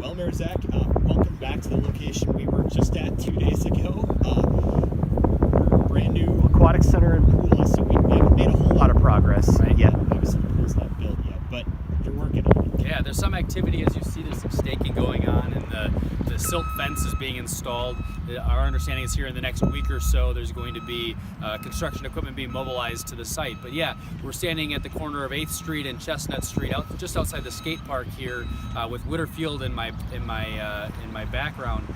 Well, Mayor Zach, welcome back to the location we were just at 2 days ago. Brand new aquatic center and pool, so we haven't made a whole lot of progress yet. Obviously, the pool's not built yet, but you're working on it. Yeah, there's some activity. As you see, there's some staking going on, and the silt fence is being installed. Our understanding is here in the next week or so, there's going to be construction equipment being mobilized to the site. But yeah, we're standing at the corner of 8th Street and Chestnut Street, just outside the skate park here, with Whitterfield in my background.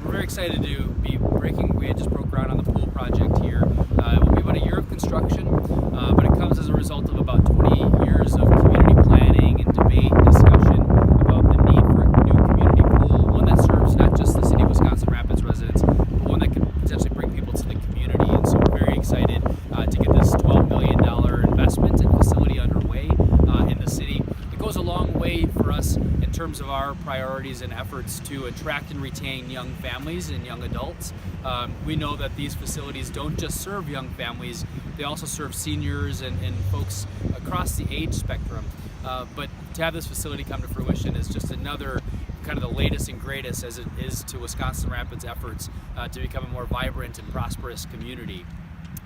We're very excited to be breaking. We just broke ground on the pool project here. It will be about a year of construction, but it comes as a result of about 20 years of community planning and debate and discussion about the need for a new community pool, one that serves not just the city of Wisconsin Rapids residents, but one that could potentially bring people to the community. And so we're very excited to get this $12 million investment and facility underway in the city. It goes a long way for us in terms of our priorities and efforts to attract and retain young families and young adults. We know that these facilities don't just serve young families, they also serve seniors and folks across the age spectrum. But to have this facility come to fruition is just another kind of the latest and greatest as it is to Wisconsin Rapids' efforts to become a more vibrant and prosperous community.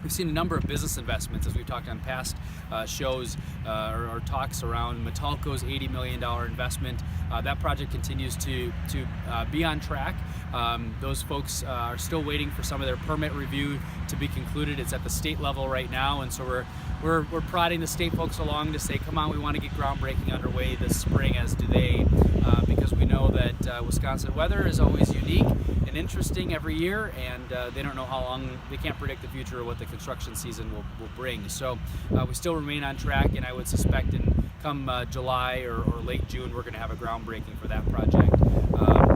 We've seen a number of business investments, as we've talked on past shows or talks around Metalco's $80 million investment. That project continues to be on track. Those folks are still waiting for some of their permit review to be concluded. It's at the state level right now, and so we're prodding the state folks along to say, come on, we want to get groundbreaking underway this spring, as do they, because we know that Wisconsin weather is always unique and interesting every year, and they don't know how long, they can't predict the future or what the construction season will bring. So we still remain on track, and I would suspect come July or late June, we're going to have a groundbreaking for that project.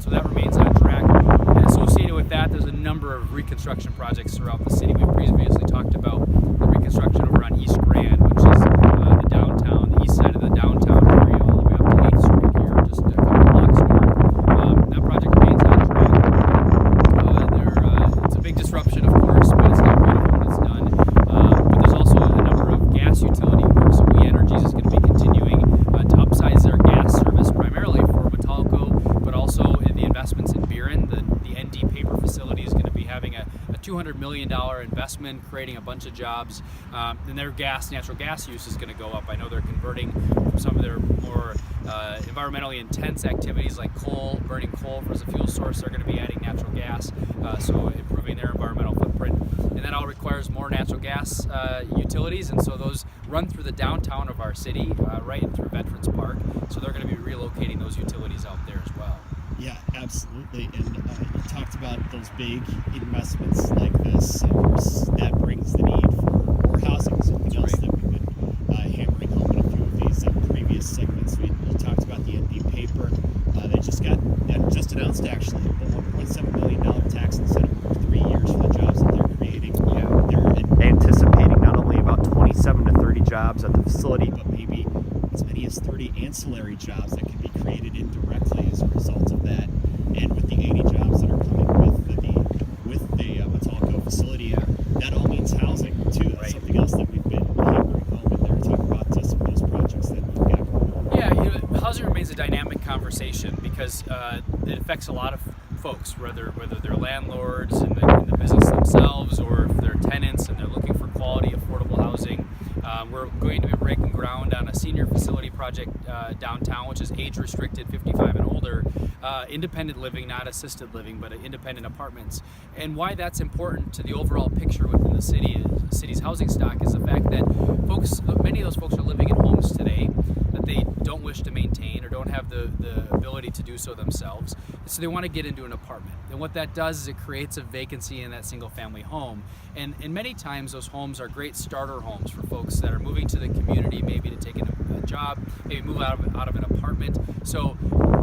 So that remains on track. And associated with that, there's a number of reconstruction projects throughout the city. We've previously talked about the reconstruction over on East Grand, which is the downtown, the east side of the downtown area, all the way up to 8th Street here, just a couple blocks north. That project remains on track. It's a big disruption, of course, but it's not beautiful when it's done. But there's also a number of gas utility work. So We Energies is going to be continuing to upsize their gas service, primarily for Metalco, but also in the investments in Buren. The ND paper facility is going to be having a $200 million investment, creating a bunch of jobs, and their natural gas use is going to go up. I know they're converting from some of their more environmentally intense activities like burning coal as a fuel source. They're going to be adding natural gas, so improving their environmental footprint. And that all requires more natural gas utilities, and so those run through the downtown of our city, right through Veterans Park. So they're going to be relocating those utilities out there as well. Yeah, absolutely. And you talked about those big investments like this. Of course, that brings the need for more housing. Something else that we've been hammering home in a few of these previous segments. We talked about the ND paper. They just announced actually a $1.7 million tax incentive for 3 years for the jobs that they're creating. Yeah, they're anticipating not only about 27 to 30 jobs at the facility, but maybe as many as 30 ancillary jobs that can be created indirectly as a result of that. And with the 80 jobs that are coming with the Metalco facility, that all means housing too. That's something else that we've been hammering home in there. Talk about some of those projects that we've got going on. Yeah, housing remains a dynamic conversation because it affects a lot of folks, whether they're landlords in the business themselves or if they're tenants and they're looking for quality, affordable housing. We're going to be breaking ground on a senior facility project downtown, which is age-restricted, 55 and older, independent living, not assisted living, but independent apartments. And why that's important to the overall picture within the city's housing stock is the fact that many of those folks are living in homes today that they don't wish to maintain or don't have the ability to do so themselves. So they want to get into an apartment. And what that does is it creates a vacancy in that single family home. And many times those homes are great starter homes for folks that are moving to the community, maybe to take a job, maybe move out of an apartment. So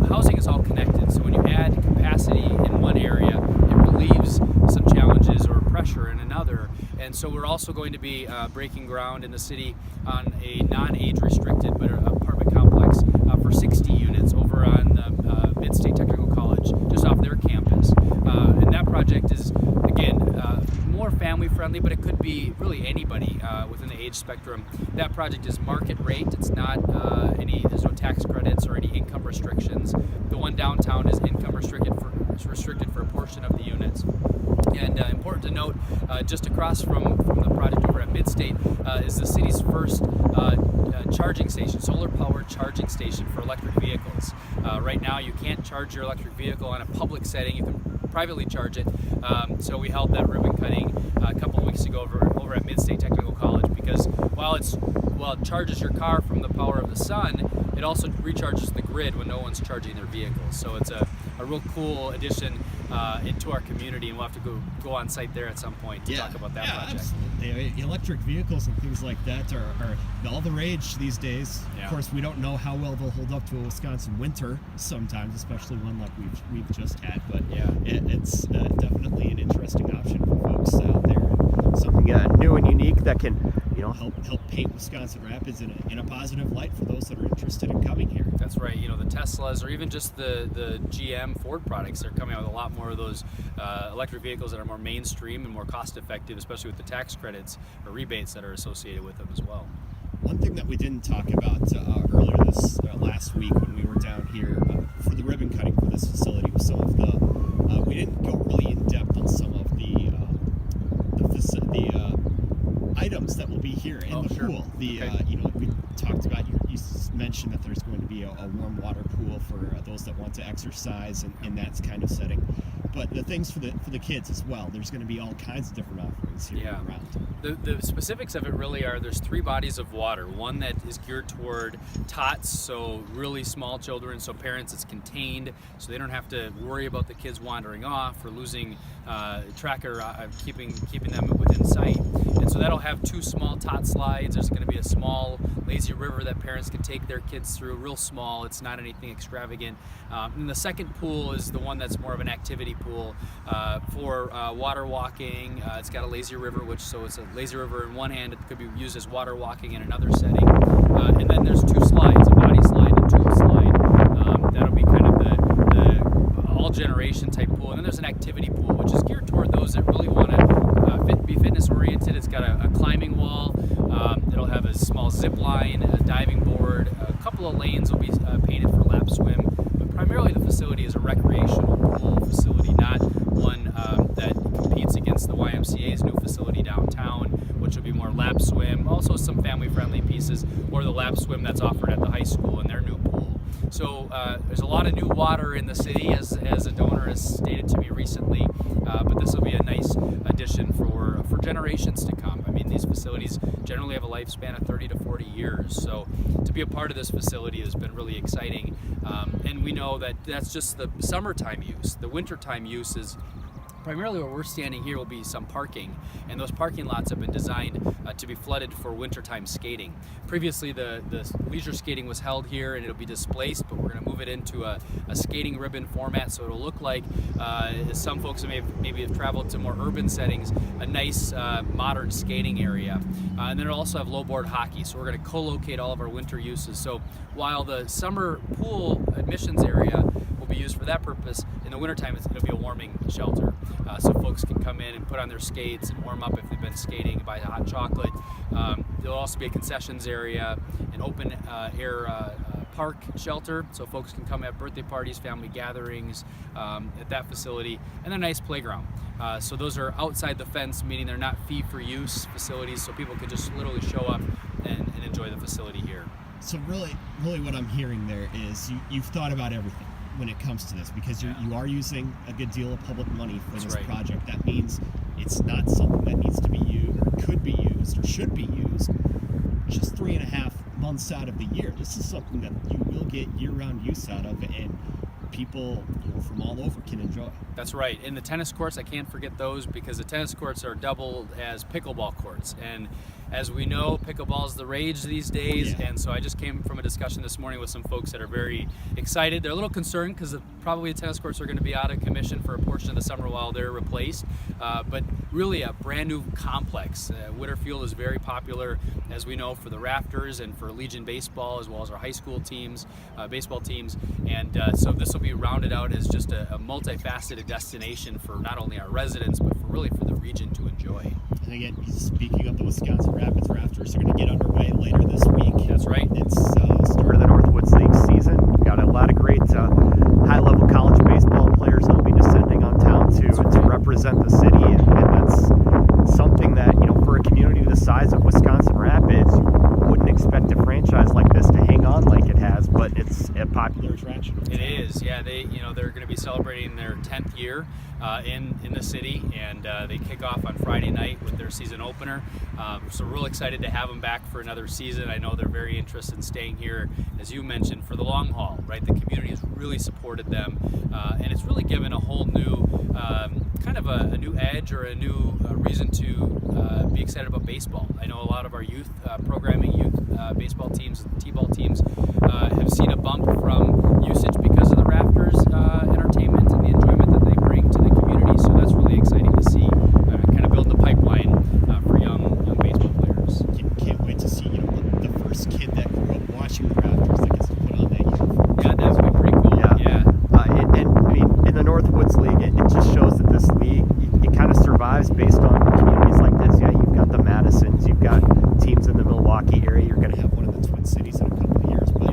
housing is all connected. So when you add capacity in one area, it relieves some challenges or pressure in another. And so we're also going to be breaking ground in the city on a non-age restricted but apartment complex for 60 units over on Mid-State Technical College, just off their campus. And that project is, again, more family friendly, but it could be really anybody within the age spectrum. That project is market rate. It's not there's no tax credits or any income restrictions. The one downtown is income restricted for a portion of the units. And important to note, just across from the project over at Midstate is the city's first charging station, solar-powered charging station for electric vehicles. Right now, you can't charge your electric vehicle on a public setting. You can privately charge it. So we held that ribbon cutting a couple of weeks ago over at Midstate Technical College, because while it charges your car from the power of the sun, it also recharges the grid when no one's charging their vehicles. So it's a real cool addition into our community, and we'll have to go on site there at some point to talk about that project. Absolutely. Electric vehicles and things like that are all the rage these days. Yeah. Of course, we don't know how well they'll hold up to a Wisconsin winter sometimes, especially one like we've just had. But it's definitely an interesting option for folks out there. Something new and unique that can help paint Wisconsin Rapids in a positive light for those that are interested in coming here. That's right. The Teslas, or even just the GM Ford products, they're coming out with a lot more of those electric vehicles that are more mainstream and more cost effective, especially with the tax credits or rebates that are associated with them as well. One thing that we didn't talk about earlier this last week when we were down here for the ribbon cutting for this facility was some of the we didn't go really in depth on some of the items that will be here in the pool. We talked about, you mentioned that there's going to be a warm water pool for those that want to exercise in that kind of setting. But the things for the kids as well, there's going to be all kinds of different offerings here around. The specifics of it really are, there's 3 bodies of water. One that is geared toward tots, so really small children, so parents, it's contained, so they don't have to worry about the kids wandering off or losing track or keeping them within sight. And so that'll have 2 small tot slides. There's going to be a small lazy river that parents can take their kids through, real small. It's not anything extravagant. And the second pool is the one that's more of an activity pool for water walking. It's got a lazy river, so it's a lazy river in one hand. It could be used as water walking in another setting. And then there's 2 slides, a body slide and a tube slide. That'll be kind of the all-generation type pool. And then there's an activity pool, which is geared toward those that really want to be fitness-oriented. It's got a climbing wall. It'll have a small zip line, a diving board. A couple of lanes will be painted for lap swim. But primarily the facility is a recreational pool facility, not one that competes against the YMCA's new facility downtown, which will be more lap swim. Also some family-friendly pieces, or the lap swim that's offered at the high school in their new pool. So there's a lot of new water in the city, as a donor has stated to me recently, but this will be a nice addition for generations to come. I mean, these facilities generally have a lifespan of 30 to 40 years, so to be a part of this facility has been really exciting. And we know that that's just the summertime use. The wintertime use is primarily where we're standing here will be some parking, and those parking lots have been designed to be flooded for wintertime skating. Previously, the leisure skating was held here and it'll be displaced, but we're going to move it into a skating ribbon format, so it'll look like, some folks maybe have traveled to more urban settings, a nice modern skating area. And then it'll also have low board hockey, so we're going to co-locate all of our winter uses. So while the summer pool admissions area will be used for that purpose, in the wintertime it'll be a warming shelter. So folks can come in and put on their skates and warm up if they've been skating, buy hot chocolate. There'll also be a concessions area, an open air park shelter, so folks can come have birthday parties, family gatherings at that facility, and a nice playground. So those are outside the fence, meaning they're not fee-for-use facilities, so people can just literally show up and enjoy the facility here. So really what I'm hearing there is you've thought about everything when it comes to this, because you are using a good deal of public money for this project. That means it's not something that needs to be used or could be used or should be used just 3.5 months out of the year. This is something that you will get year-round use out of, and people from all over can enjoy. That's right. And the tennis courts, I can't forget those, because the tennis courts are doubled as pickleball courts. And as we know, pickleball is the rage these days, and so I just came from a discussion this morning with some folks that are very excited. They're a little concerned because probably the tennis courts are going to be out of commission for a portion of the summer while they're replaced, but really a brand new complex. Witter Field is very popular, as we know, for the Rafters and for Legion baseball, as well as our high school teams, baseball teams, and so this will be rounded out as just a multifaceted destination for not only our residents, but really for the region to enjoy. And again, speaking of the Wisconsin Rapids Rafters, are going to get underway later this week. That's right. It's start of the Northwoods League season. We've got a lot of great high-level is. Yeah, they're going to be celebrating their 10th year in the city, and they kick off on Friday night with their season opener. So real excited to have them back for another season. I know they're very interested in staying here, as you mentioned, for the long haul. Right, the community has really supported them, and it's really given a whole new kind of a new edge or a new reason to be excited about baseball. I know a lot of our youth programming, baseball teams, t-ball teams have seen a bump from usage because of the Raptors entertainment and the enjoyment that they bring to the community. So that's really exciting to see, kind of build the pipeline for young baseball players. Can't wait to see the first kid that grew up watching the Raptors that gets to put on that uniform. Yeah, that would be pretty cool. Yeah. And I mean, in the Northwoods League, it just shows that this league, it kind of survives based on communities like this. Yeah, you've got the Madisons, you've got teams in the Milwaukee area. You're going to have One of the Twin Cities in a couple of years, but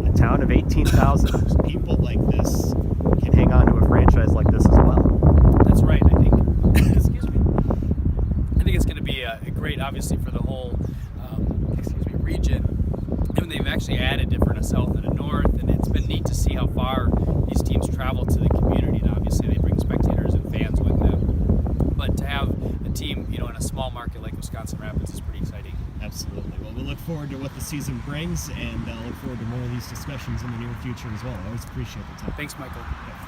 a town of 18,000 people like this can hang on to a franchise like this as well. That's right. I think. Excuse me. I think it's going to be a great, obviously, for the whole region. And they've actually added different a south and a north, and it's been neat to see how far these teams travel to the community. And obviously, they bring spectators and fans with them. But to have a team, in a small market like Wisconsin Rapids is pretty exciting. Absolutely. Well, we look forward to what the season brings, and look forward to more of these discussions in the near future as well. I always appreciate the time. Thanks, Michael. Yeah.